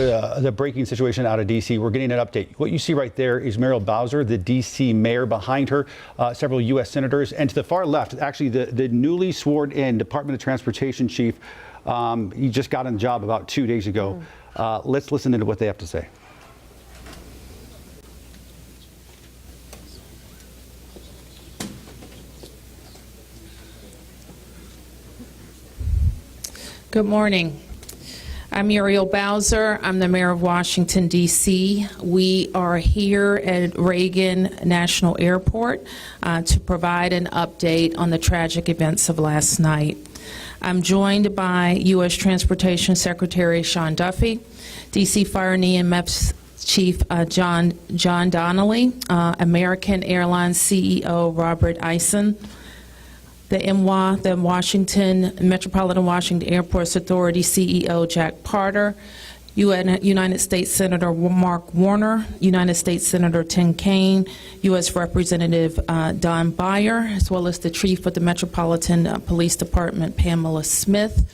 The breaking situation out of D.C. We're getting an update. What you see right there is Muriel Bowser, the D.C. mayor. Behind her, several U.S. senators. And to the far left, actually, the newly sworn in Department of Transportation chief. He just got on the job about 2 days ago. Let's listen to what they have to say. Good morning. I'm Muriel Bowser. I'm the mayor of Washington, D.C. We are here at Reagan National Airport to provide an update on the tragic events of last night. I'm joined by U.S. Transportation Secretary Sean Duffy, D.C. Fire and EMS Chief John Donnelly, American Airlines CEO Robert Eisen, the MWA, the Washington Metropolitan Washington Airports Authority CEO Jack Parter, United States Senator Mark Warner, United States Senator Tim Kaine, U.S. Representative Don Beyer, as well as the Chief of the Metropolitan Police Department, Pamela Smith.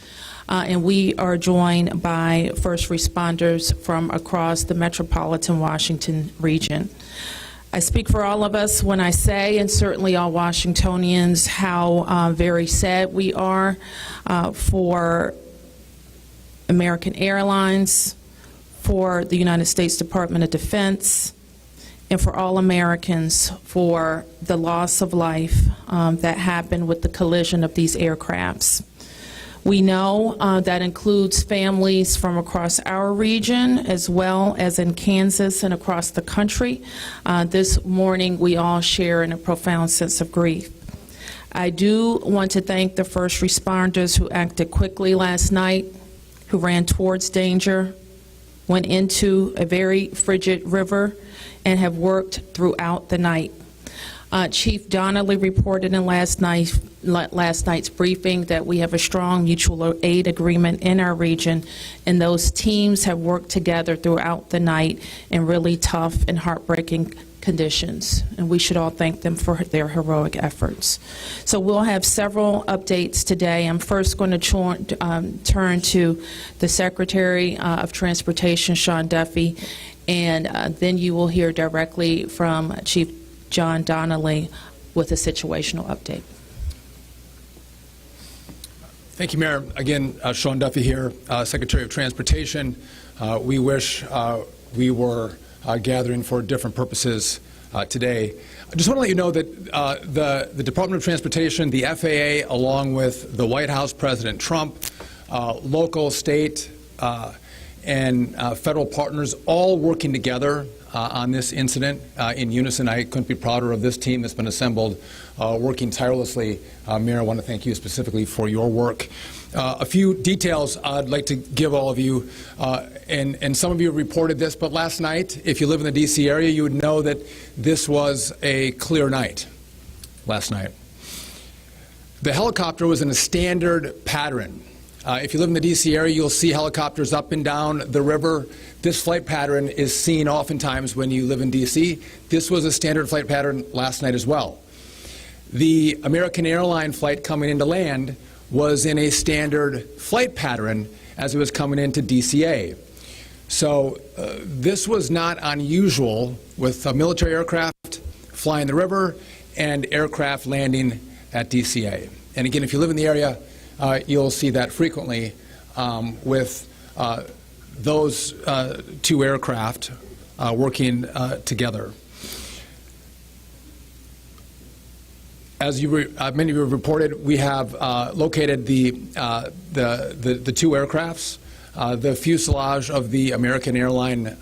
And we are joined by first responders from across the Metropolitan Washington region. I speak for all of us when I say, and certainly all Washingtonians, how very sad we are for American Airlines, for the United States Department of Defense, and for all Americans for the loss of life that happened with the collision of these aircrafts. We know that includes families from across our region as well as in Kansas and across the country. This morning we all share in a profound sense of grief. I do want to thank the first responders who acted quickly last night, who ran towards danger, went into a very frigid river, and have worked throughout the night. Chief Donnelly reported in last night's briefing that we have a strong mutual aid agreement in our region, and those teams have worked together throughout the night in really tough and heartbreaking conditions, and we should all thank them for their heroic efforts. So we'll have several updates today. I'm first going to turn to the Secretary of Transportation, Sean Duffy, and then you will hear directly from Chief John Donnelly with a situational update. Thank you, Mayor. Again, Sean Duffy here, Secretary of Transportation. We wish we were gathering for different purposes today. I just want to let you know that the Department of Transportation, the FAA, along with the White House, President Trump, local, state, and federal partners all working together on this incident in unison. I couldn't be prouder of this team that's been assembled, working tirelessly. Mayor, I want to thank you specifically for your work. A few details I'd like to give all of you, and some of you reported this, but last night, if you live in the D.C. area, you would know that this was a clear night last night. The helicopter was in a standard pattern. If you live in the D.C. area, you'll see helicopters up and down the river. This flight pattern is seen oftentimes when you live in D.C. This was a standard flight pattern last night as well. The American Airlines flight coming into land was in a standard flight pattern as it was coming into DCA. So this was not unusual with military aircraft flying the river and aircraft landing at DCA. And again, if you live in the area, you'll see that frequently with those two aircraft working together. As many of you have reported, we have located the two aircrafts. The fuselage of the American Airlines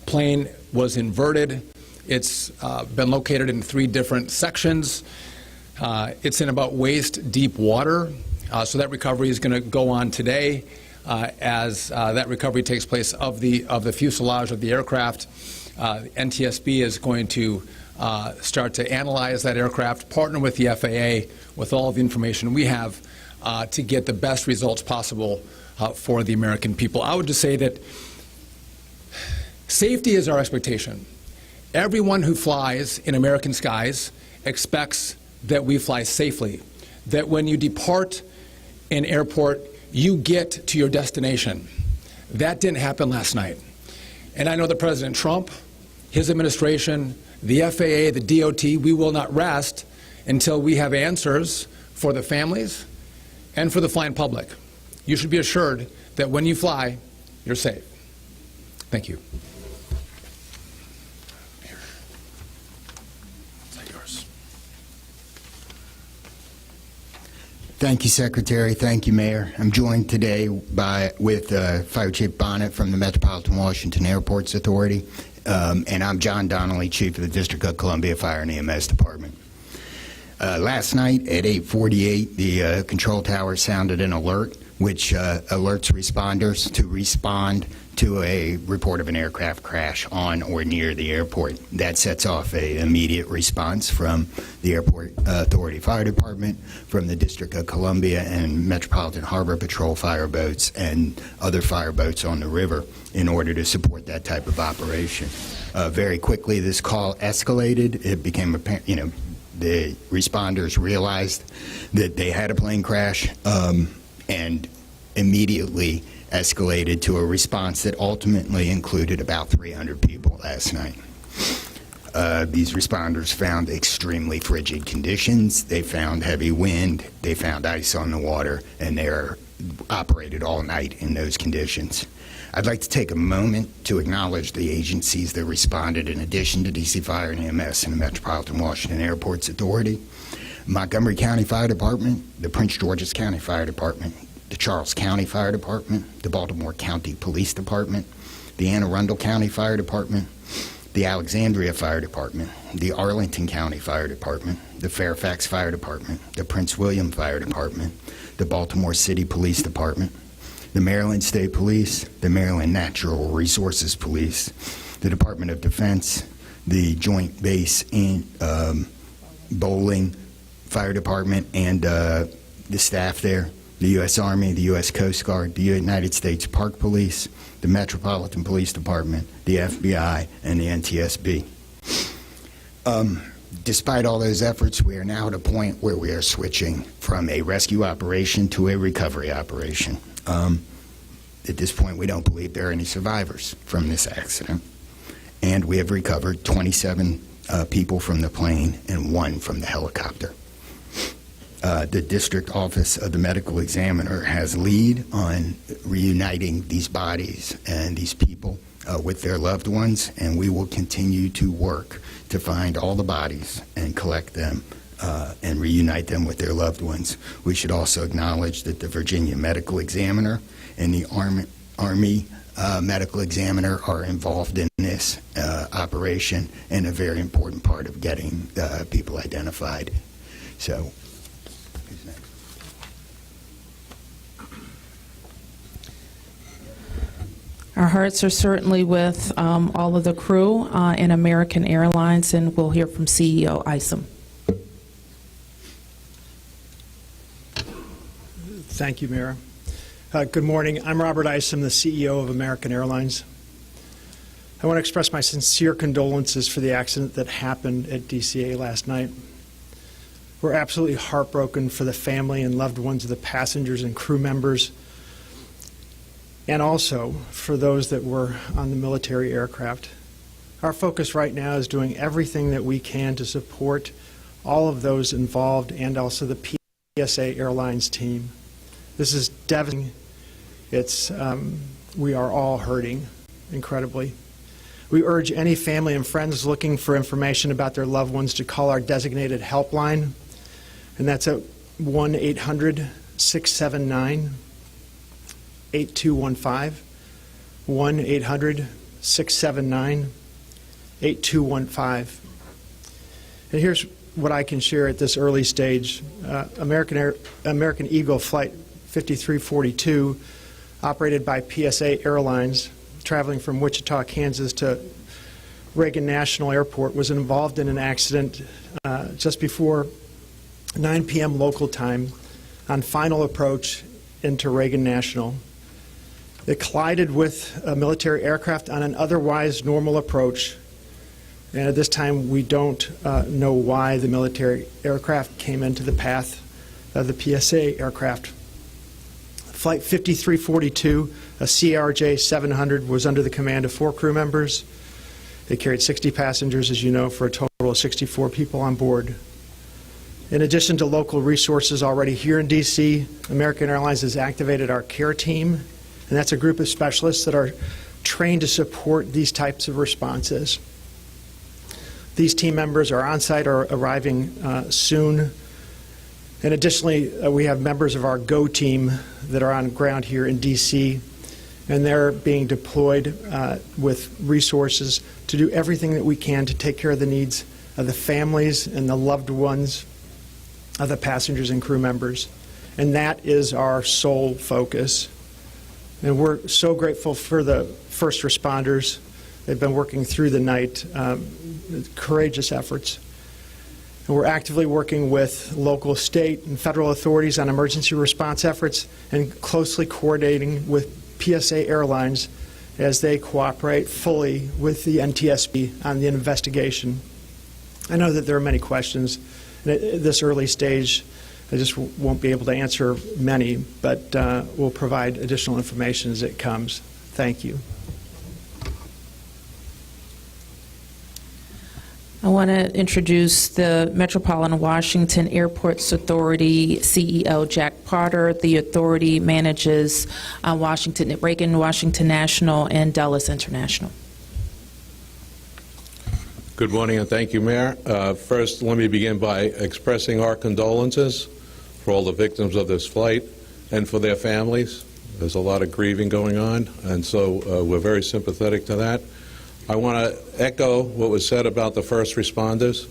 plane was inverted. It's been located in 3 different sections. It's in about waist-deep water, so that recovery is going to go on today as that recovery takes place of the fuselage of the aircraft. NTSB is going to start to analyze that aircraft, partner with the FAA with all of the information we have to get the best results possible for the American people. I would just say that safety is our expectation. Everyone who flies in American skies expects that we fly safely, that when you depart an airport, you get to your destination, That didn't happen last night. And I know that President Trump, his administration, the FAA, the DOT, we will not rest until we have answers for the families and for the flying public. You should be assured that when you fly, you're safe. Thank you. Mayor. Is that yours? Thank you, Secretary. Thank you, Mayor. I'm joined today with Fire Chief Bonnet from the Metropolitan Washington Airports Authority, and I'm John Donnelly, Chief of the District of Columbia Fire and EMS Department. Last night at 8:48, the control tower sounded an alert, which alerts responders to respond to a report of an aircraft crash on or near the airport. That sets off an immediate response from the Airport Authority Fire Department, from the District of Columbia and Metropolitan Harbor Patrol fire boats and other fire boats on the river in order to support that type of operation. Very quickly, this call escalated. It became apparent, the responders realized that they had a plane crash and immediately escalated to a response that ultimately included about 300 people last night. These responders found extremely frigid conditions. They found heavy wind. They found ice on the water, and they operated all night in those conditions. I'd like to take a moment to acknowledge the agencies that responded in addition to DC Fire and EMS and the Metropolitan Washington Airports Authority: Montgomery County Fire Department, the Prince George's County Fire Department, the Charles County Fire Department, the Baltimore County Police Department, the Anne Arundel County Fire Department, the Alexandria Fire Department, the Arlington County Fire Department, the Fairfax Fire Department, the Prince William Fire Department, the Baltimore City Police Department, the Maryland State Police, the Maryland Natural Resources Police, the Department of Defense, the Joint Base in Bowling Fire Department and the staff there, the U.S. Army, the U.S. Coast Guard, the United States Park Police, the Metropolitan Police Department, the FBI, and the NTSB. Despite all those efforts, we are now at a point where we are switching from a rescue operation to a recovery operation. At this point, we don't believe there are any survivors from this accident, and we have recovered 27 people from the plane and 1 from the helicopter. The District Office of the Medical Examiner has lead on reuniting these bodies and these people with their loved ones, and we will continue to work to find all the bodies and collect them and reunite them with their loved ones. We should also acknowledge that the Virginia Medical Examiner and the Army Medical Examiner are involved in this operation and a very important part of getting people identified. So, who's next? Our hearts are certainly with all of the crew in American Airlines, and we'll hear from CEO Isom. Thank you, Mayor. Good morning. I'm Robert Isom, the CEO of American Airlines. I want to express my sincere condolences for the accident that happened at DCA last night. We're absolutely heartbroken for the family and loved ones of the passengers and crew members, and also for those that were on the military aircraft. Our focus right now is doing everything that we can to support all of those involved and also the PSA Airlines team. This is devastating. We are all hurting incredibly. We urge any family and friends looking for information about their loved ones to call our designated helpline, and that's at 1-800-679-8215, 1-800-679-8215. And here's what I can share at this early stage. American Eagle Flight 5342, operated by PSA Airlines, traveling from Wichita, Kansas to Reagan National Airport, was involved in an accident just before 9 p.m. local time on final approach into Reagan National. It collided with a military aircraft on an otherwise normal approach, and at this time we don't know why the military aircraft came into the path of the PSA aircraft. Flight 5342 A CRJ 700 was under the command of 4 crew members. They carried 60 passengers, as you know, for a total of 64 people on board. In addition to local resources already here in D.C., American Airlines has activated our care team, and that's a group of specialists that are trained to support these types of responses. These team members are on site or arriving soon. And additionally, we have members of our GO team that are on ground here in D.C., and they're being deployed with resources to do everything that we can to take care of the needs of the families and the loved ones of the passengers and crew members. And that is our sole focus. And we're so grateful for the first responders. They've been working through the night, courageous efforts. And we're actively working with local, state, and federal authorities on emergency response efforts and closely coordinating with PSA Airlines as they cooperate fully with the NTSB on the investigation. I know that there are many questions. And at this early stage, I just won't be able to answer many, but we'll provide additional information as it comes. Thank you. I want to introduce the Metropolitan Washington Airports Authority CEO, Jack Potter. The authority manages Reagan Washington National and Dulles International. Good morning, and thank you, Mayor. First, let me begin by expressing our condolences for all the victims of this flight and for their families. There's a lot of grieving going on, and so we're very sympathetic to that. I want to echo what was said about the first responders.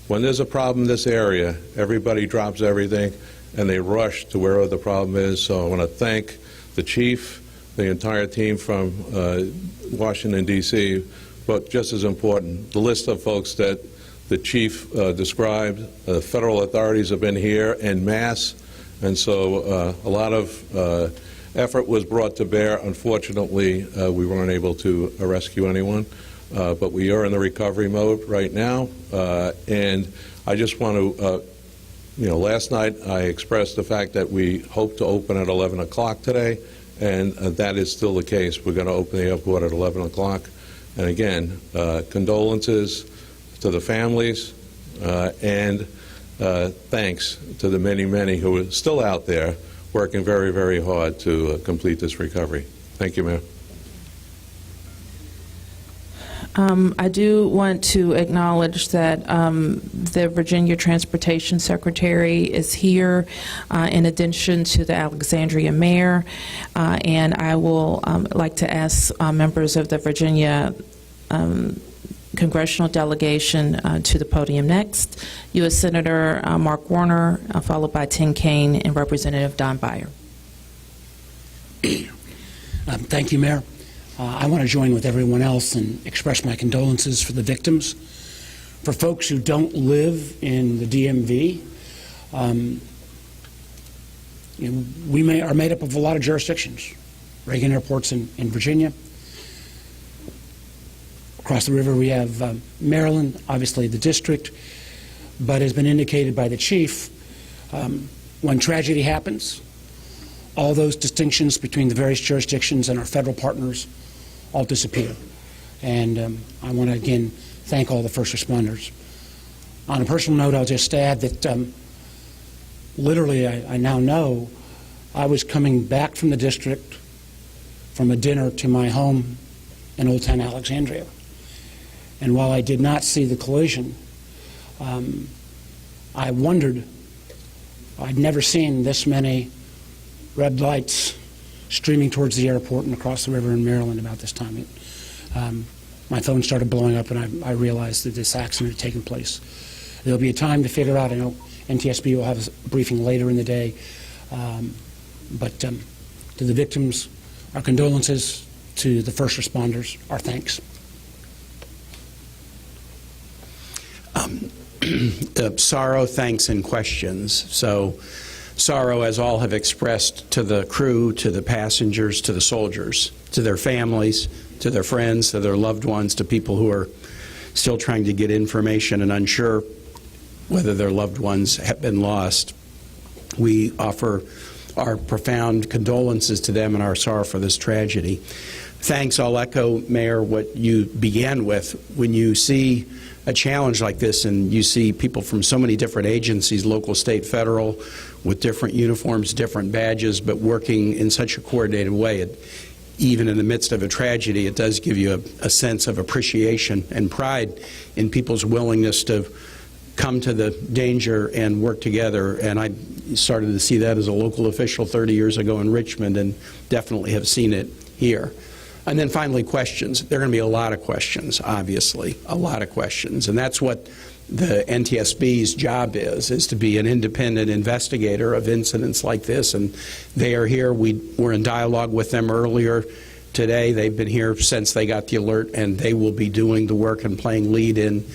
When there's a problem in this area, everybody drops everything, and they rush to wherever the problem is. So I want to thank the chief, the entire team from Washington, D.C., but just as important, the list of folks that the chief described. Federal authorities have been here en masse, and so a lot of effort was brought to bear. Unfortunately, we weren't able to rescue anyone, but we are in the recovery mode right now. And I just want to, last night I expressed the fact that we hope to open at 11 o'clock today, and that is still the case. We're going to open the airport at 11 o'clock. And again, condolences to the families, and thanks to the many, many who are still out there working very, very hard to complete this recovery. Thank you, Mayor. I do want to acknowledge that the Virginia Transportation Secretary is here, in addition to the Alexandria Mayor, and I will like to ask members of the Virginia congressional delegation to the podium next. U.S. Senator Mark Warner, followed by Tim Kaine and Representative Don Beyer. Thank you, Mayor. I want to join with everyone else and express my condolences for the victims. For folks who don't live in the DMV, we are made up of a lot of jurisdictions. Reagan Airport's in Virginia. Across the river we have Maryland, obviously the district, but as been indicated by the chief, when tragedy happens, all those distinctions between the various jurisdictions and our federal partners all disappear. And I want to again thank all the first responders. On a personal note, I'll just add that literally I now know I was coming back from the district from a dinner to my home in Old Town Alexandria. And while I did not see the collision, I wondered, I'd never seen this many red lights streaming towards the airport and across the river in Maryland about this time. My phone started blowing up, and I realized that this accident had taken place. There'll be a time to figure out. I know NTSB will have a briefing later in the day. But to the victims, our condolences. To the first responders, our thanks. Sorrow, thanks, and questions. So sorrow, as all have expressed, to the crew, to the passengers, to the soldiers, to their families, to their friends, to their loved ones, to people who are still trying to get information and unsure whether their loved ones have been lost. We offer our profound condolences to them and our sorrow for this tragedy. Thanks. I'll echo, Mayor, what you began with. When you see a challenge like this and you see people from so many different agencies, local, state, federal, with different uniforms, different badges, but working in such a coordinated way, even in the midst of a tragedy, it does give you a sense of appreciation and pride in people's willingness to come to the danger and work together. And I started to see that as a local official 30 years ago in Richmond, and definitely have seen it here. And then finally, questions. There are going to be a lot of questions, obviously, a lot of questions. And that's what the NTSB's job is to be an independent investigator of incidents like this. And they are here. We were in dialogue with them earlier today. They've been here since they got the alert, and they will be doing the work and playing lead in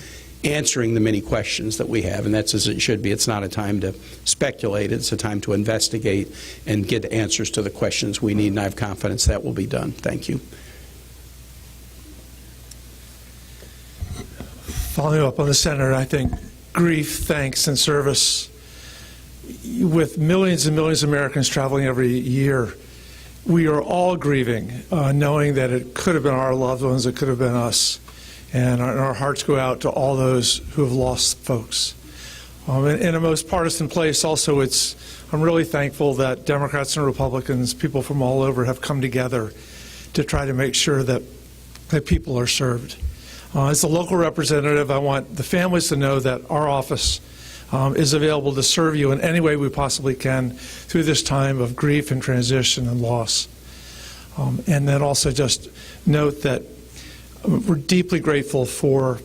answering the many questions that we have. And that's as it should be. It's not a time to speculate. It's a time to investigate and get answers to the questions we need. And I have confidence that will be done. Thank you. Following up on the Senator, I think grief, thanks, and service, with millions and millions of Americans traveling every year, we are all grieving, knowing that it could have been our loved ones, it could have been us. And our hearts go out to all those who have lost folks. In a most partisan place also, I'm really thankful that Democrats and Republicans, people from all over, have come together to try to make sure that people are served. As a local representative, I want the families to know that our office is available to serve you in any way we possibly can through this time of grief and transition and loss. And then also just note that we're deeply grateful for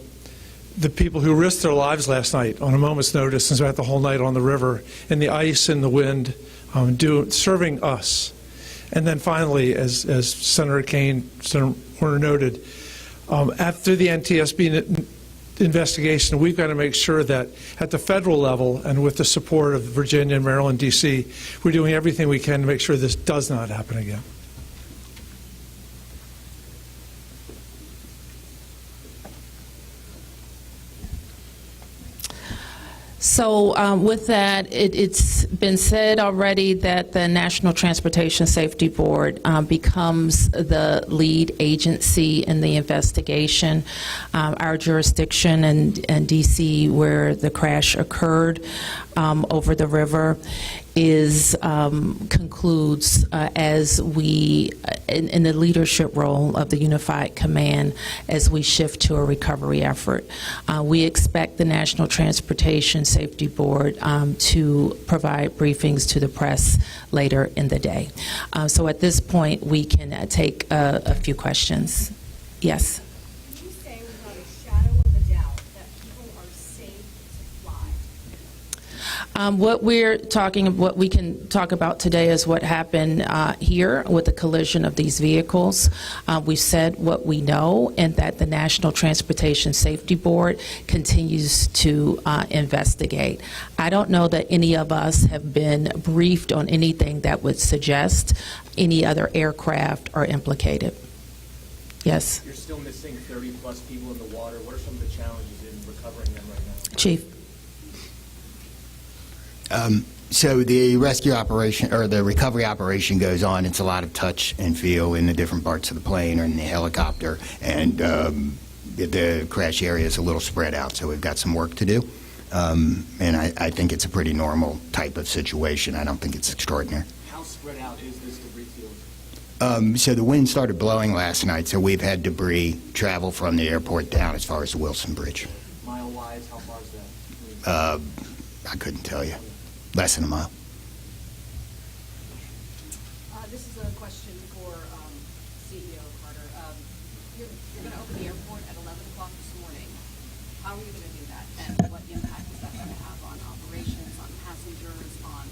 the people who risked their lives last night on a moment's notice and spent the whole night on the river in the ice and the wind, serving us. And then finally, as Senator Kane, Senator Warner noted, after the NTSB investigation, we've got to make sure that at the federal level and with the support of Virginia, Maryland, D.C., we're doing everything we can to make sure this does not happen again. So with that, it's been said already that the National Transportation Safety Board becomes the lead agency in the investigation. Our jurisdiction in D.C., where the crash occurred over the river, concludes as we, in the leadership role of the Unified Command, as we shift to a recovery effort. We expect the National Transportation Safety Board to provide briefings to the press later in the day. So at this point, we can take a few questions. Yes? Can you say without a shadow of a doubt that people are safe to fly? What we can talk about today is what happened here with the collision of these vehicles. We've said what we know, and that the National Transportation Safety Board continues to investigate. I don't know that any of us have been briefed on anything that would suggest any other aircraft are implicated. Yes? You're still missing 30-plus people in the water. What are some of the challenges in recovering them right now? Chief? So the rescue operation, or the recovery operation, goes on. It's a lot of touch and feel in the different parts of the plane or in the helicopter, and the crash area is a little spread out, so we've got some work to do. And I think it's a pretty normal type of situation. I don't think it's extraordinary. How spread out is this debris field? So the wind started blowing last night, so we've had debris travel from the airport down as far as the Wilson Bridge. Mile-wise, how far is that? I couldn't tell you. Less than a mile. This is a question for CEO Carter. You're going to open the airport at 11 o'clock this morning. How are you going to do that? And what impact is that going to have on operations, on passengers, on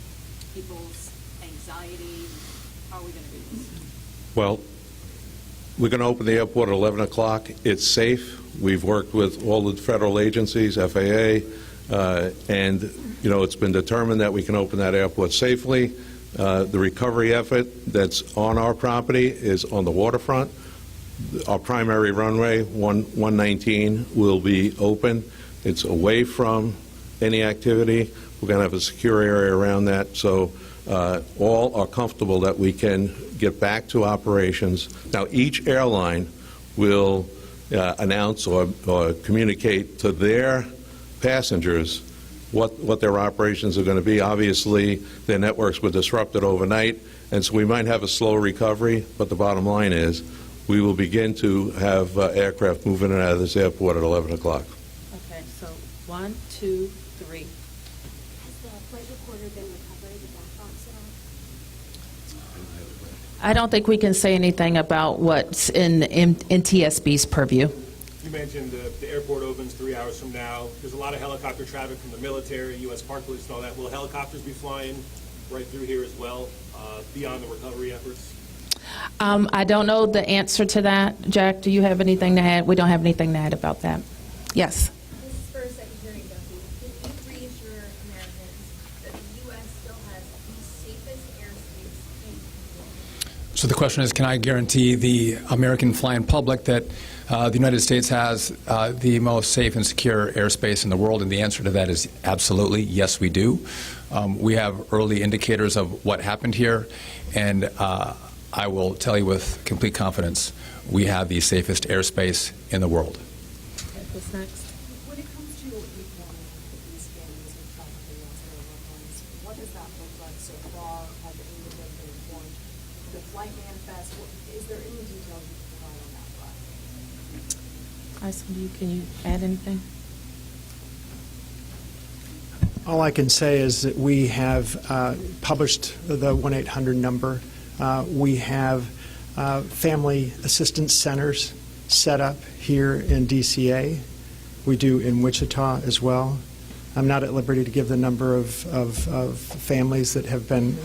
people's anxiety? How are we going to do this? Well, we're going to open the airport at 11 o'clock. It's safe. We've worked with all the federal agencies, FAA, and it's been determined that we can open that airport safely. The recovery effort that's on our property is on the waterfront. Our primary runway, 119, will be open. It's away from any activity. We're going to have a secure area around that. So all are comfortable that we can get back to operations. Now, each airline will announce or communicate to their passengers what their operations are going to be. Obviously, their networks were disrupted overnight, and so we might have a slow recovery, but the bottom line is we will begin to have aircraft moving in and out of this airport at 11 o'clock. Okay, so 1, 2, 3. Has the flight recorder been recovered, the black box at all? I don't think we can say anything about what's in TSB's purview. You mentioned the airport opens 3 hours from now. There's a lot of helicopter traffic from the military, U.S. Park Police and all that. Will helicopters be flying right through here as well, beyond the recovery efforts? I don't know the answer to that. Jack, do you have anything to add? We don't have anything to add about that. Yes. This is for Secretary Duffy. Can you reassure Americans that the U.S. still has the safest airspace in the world? So the question is, can I guarantee the American flying public that the United States has the most safe and secure airspace in the world? And the answer to that is absolutely, yes, we do. We have early indicators of what happened here, and I will tell you with complete confidence, we have the safest airspace in the world. What's next? When it comes to reforming these families with tragically lost their loved ones, what does that look like so far? Have any of them been informed? The flight manifest, is there any details you can provide on that front? Tyson, can you add anything? All I can say is that we have published the 1-800 number. We have family assistance centers set up here in DCA. We do in Wichita as well. I'm not at liberty to give the number of families that have been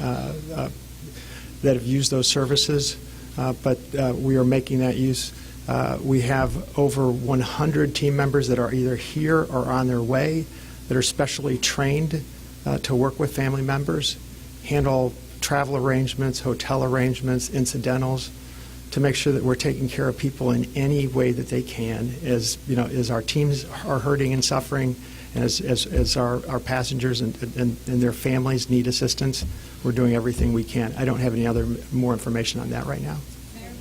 that have used those services, but we are making that use. We have over 100 team members that are either here or on their way that are specially trained to work with family members, handle travel arrangements, hotel arrangements, incidentals, to make sure that we're taking care of people in any way that they can, as you know, as our teams are hurting and suffering, and as our passengers and their families need assistance. We're doing everything we can. I don't have any more information on that right now. Mayor,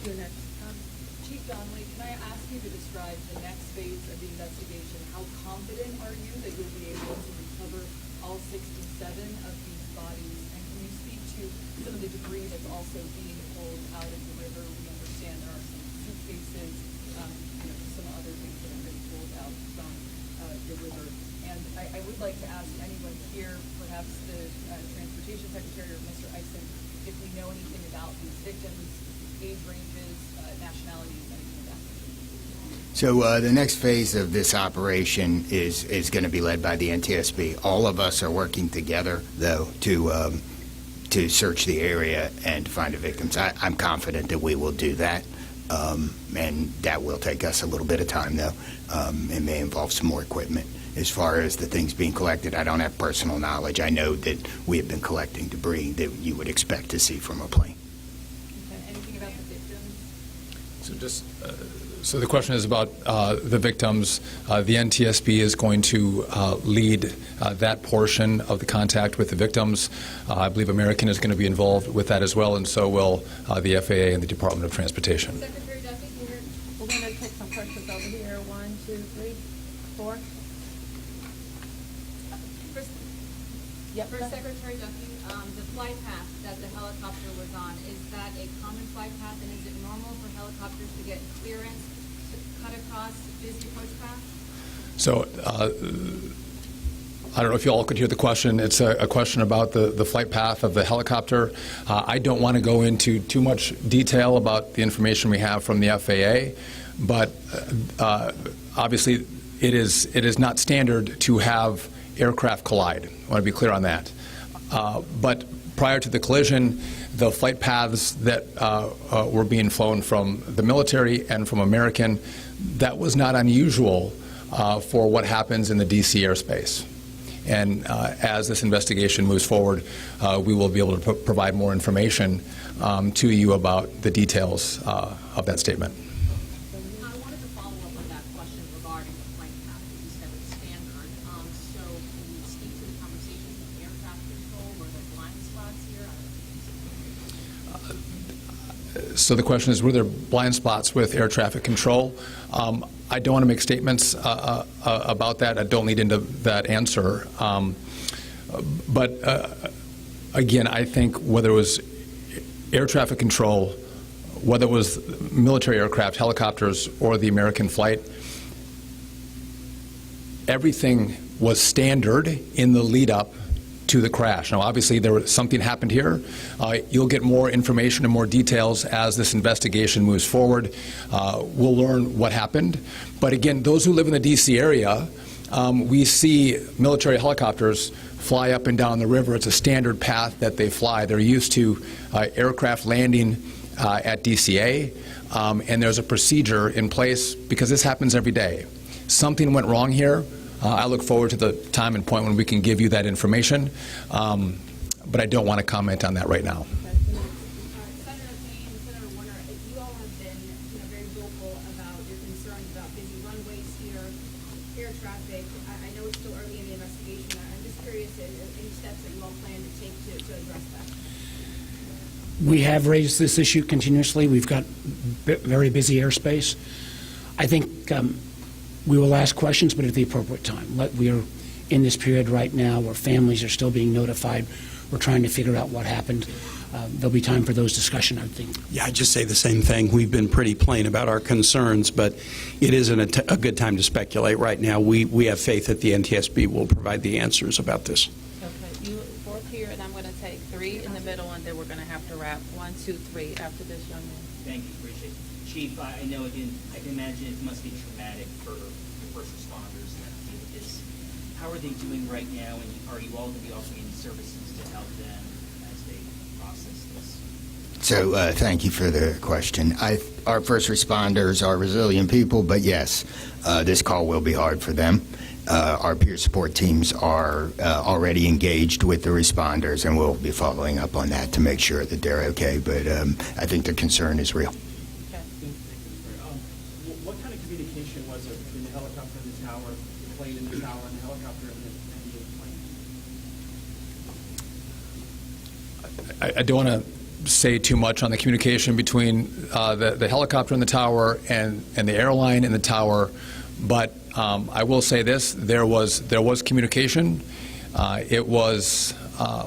Chief Donnelly, can I ask you to describe the next phase of the investigation? How confident are you that you'll be able to recover all 67 of these bodies? And can you speak to some of the debris that's also being pulled out of the river? We understand there are some suitcases, some other things that have been pulled out from the river. And I would like to ask anyone here, perhaps the Transportation Secretary or Mr. Eisen, if we know anything about these victims, age ranges, nationalities, anything of that. So the next phase of this operation is going to be led by the NTSB. All of us are working together, though, to search the area and to find the victims. I'm confident that we will do that, and that will take us a little bit of time, though. It may involve some more equipment. As far as the things being collected, I don't have personal knowledge. I know that we have been collecting debris that you would expect to see from a plane. Okay. Anything about the victims? So the question is about the victims. The NTSB is going to lead that portion of the contact with the victims. I believe American is going to be involved with that as well, and so will the FAA and the Department of Transportation. Secretary Duffy, We're going to take some questions over here. 1, 2, 3, 4. For Secretary Duffy, the flight path that the helicopter was on, is that a common flight path, and is it normal for helicopters to get clearance to cut across busy approach paths? So I don't know if you all could hear the question. It's a question about the flight path of the helicopter. I don't want to go into too much detail about the information we have from the FAA, but obviously it is not standard to have aircraft collide. I want to be clear on that. But prior to the collision, the flight paths that were being flown from the military and from American, that was not unusual for what happens in the D.C. airspace. And as this investigation moves forward, we will be able to provide more information to you about the details of that statement. I wanted to follow up on that question regarding the flight path that you said it's standard. So can you speak to the conversations with aircraft control or the blind spots here? I So the question is, were there blind spots with air traffic control? I don't want to make statements about that. I don't lead into that answer. But again, I think whether it was air traffic control, whether it was military aircraft, helicopters, or the American flight, everything was standard in the lead up to the crash. Now, obviously, something happened here. You'll get more information and more details as this investigation moves forward. We'll learn what happened. But again, those who live in the D.C. area, we see military helicopters fly up and down the river. It's a standard path that they fly. They're used to aircraft landing at DCA, and there's a procedure in place because this happens every day. Something went wrong here. I look forward to the time and point when we can give you that information, but I don't want to comment on that right now. Senator Payne, Senator Warner, you all have been very vocal about your concerns about busy runways here, air traffic. I know it's still early in the investigation. I'm just curious, any steps that you all plan to take to address that? We have raised this issue continuously. We've got very busy airspace. I think we will ask questions, but at the appropriate time. We are in this period right now where families are still being notified. We're trying to figure out what happened. There'll be time for those discussions, I think. Yeah, I'd just say the same thing. We've been pretty plain about our concerns, but it isn't a good time to speculate right now. We have faith that the NTSB will provide the answers about this. Okay, you four here, and I'm going to take three in the middle, and then we're going to have to wrap 1, 2, 3 after this young man. Thank you, appreciate it. Chief, I know, again, I can imagine it must be traumatic for the first responders that deal with this. How are they doing right now, and are you all going to be offering any services to help them as they process this? So thank you for the question. Our first responders are resilient people, but yes, this call will be hard for them. Our peer support teams are already engaged with the responders, and we'll be following up on that to make sure that they're okay. But I think the concern is real. What kind of communication was it between the helicopter and the tower, the plane and the tower, and the helicopter and the plane? I don't want to say too much on the communication between the helicopter and the tower and the airline and the tower, but I will say this: there was communication. It was, I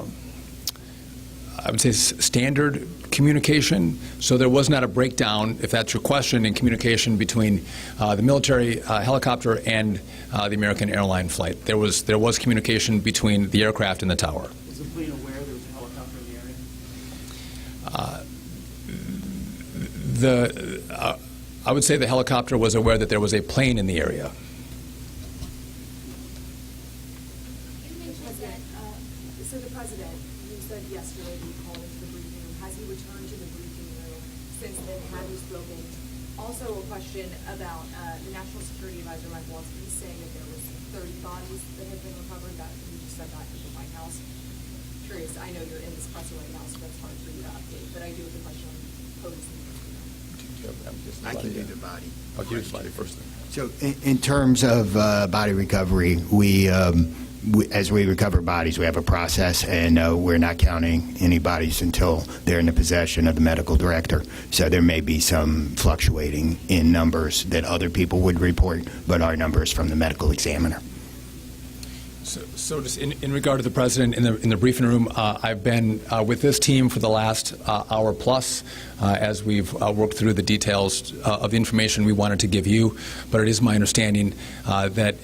would say, standard communication. So there was not a breakdown, if that's your question, in communication between the military helicopter and the American Airline flight. There was communication between the aircraft and the tower. Was the plane aware there was a helicopter in the area? I would say the helicopter was aware that there was a plane in the area. So the president, you said yesterday he called into the briefing room. Has he returned to the briefing room since then? Have you spoken? Also a question about the National Security Advisor, Mike Waltz. He's saying that there was 30 bodies that have been recovered. That you just said that in the White House. Curious. I know you're in this presser right now, so that's hard for you to update. But I do have a question on police. I can do the body. I'll do the body first. So in terms of body recovery, as we recover bodies, we have a process, and we're not counting any bodies until they're in the possession of the medical director. So there may be some fluctuating in numbers that other people would report, but our numbers from the medical examiner. So just in regard to the president, in the briefing room, I've been with this team for the last hour plus as we've worked through the details of the information we wanted to give you. But it is my understanding that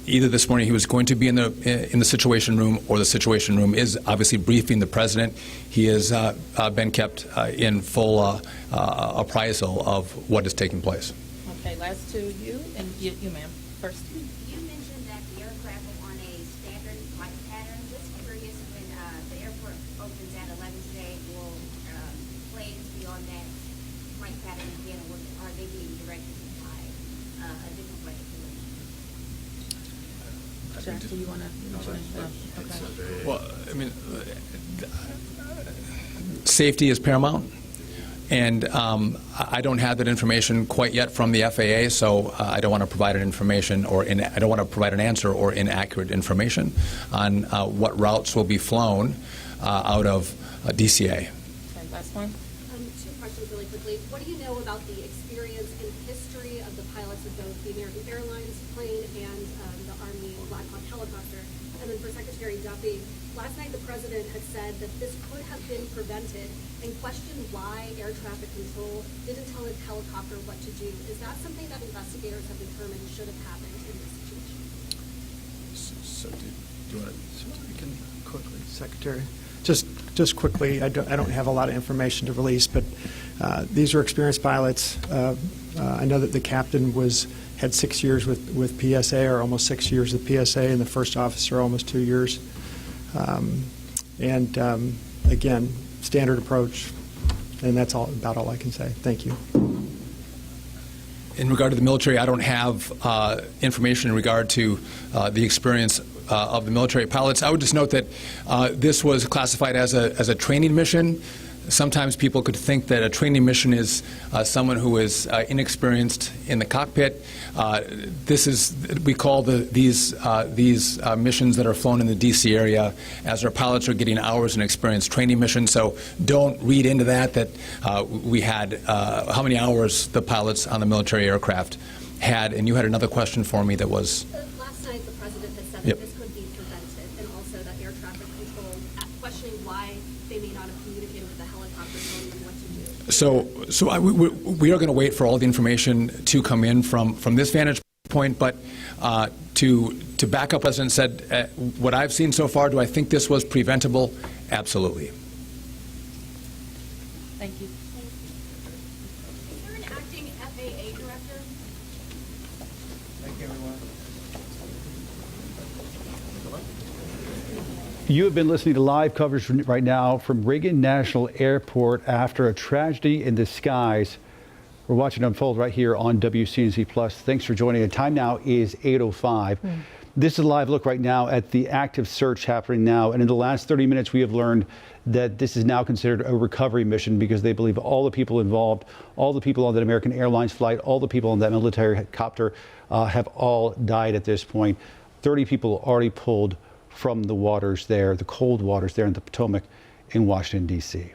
either this morning he was going to be in the situation room, or the situation room is obviously briefing the president. He has been kept in full appraisal of what is taking place. Okay, last two, you and you ma'am, first. You mentioned that the aircraft was on a standard flight pattern. Just curious, when the airport opens at 11 today, will planes be on that flight pattern again, or are they being directed to fly a different way? Jack, do you want to? Okay. Well, I mean, safety is paramount. And I don't have that information quite yet from the FAA, so I don't want to provide an information I don't want to provide an answer or inaccurate information on what routes will be flown out of DCA. Okay, last one. Two questions really about the experience and history of the pilots of both the American Airlines plane and the Army Black Hawk helicopter. And then for Secretary Duffy, last night the President had said that this could have been prevented and questioned why air traffic control didn't tell its helicopter what to do. Is that something that investigators have determined should have happened in this situation? So do you want to quickly, Secretary? Just quickly, I don't have a lot of information to release, but these are experienced pilots. I know that the captain had 6 years with PSA, or almost 6 years with PSA, and the first officer almost 2 years. Again, standard approach, and that's about all I can say. Thank you. In regard to the military, I don't have information in regard to the experience of the military pilots. I would just note that this was classified as a training mission. Sometimes people could think that a training mission is someone who is inexperienced in the cockpit. We call these missions that are flown in the D.C. area as our pilots are getting hours in experience training missions. So don't read into that we had how many hours the pilots on the military aircraft had. And you had another question for me that was. Last night the President had said Yep. that this could be prevented, and also that air traffic control, questioning why they may not have communicated with the helicopter telling them what to do. So we are going to wait for all the information to come in from this vantage point, but to back up, President said, what I've seen so far, do I think this was preventable? Absolutely. Thank you. Is there an acting FAA director? Thank you, everyone. You have been listening to live coverage right now from Reagan National Airport after a tragedy in the skies. We're watching it unfold right here on WCNC Plus. Thanks for joining. The time now is 8:05. This is a live look right now at the active search happening now. And in the last 30 minutes, we have learned that this is now considered a recovery mission because they believe all the people involved, all the people on that American Airlines flight, all the people on that military helicopter have all died at this point. 30 people already pulled from the waters there, the cold waters there in the Potomac in Washington, D.C.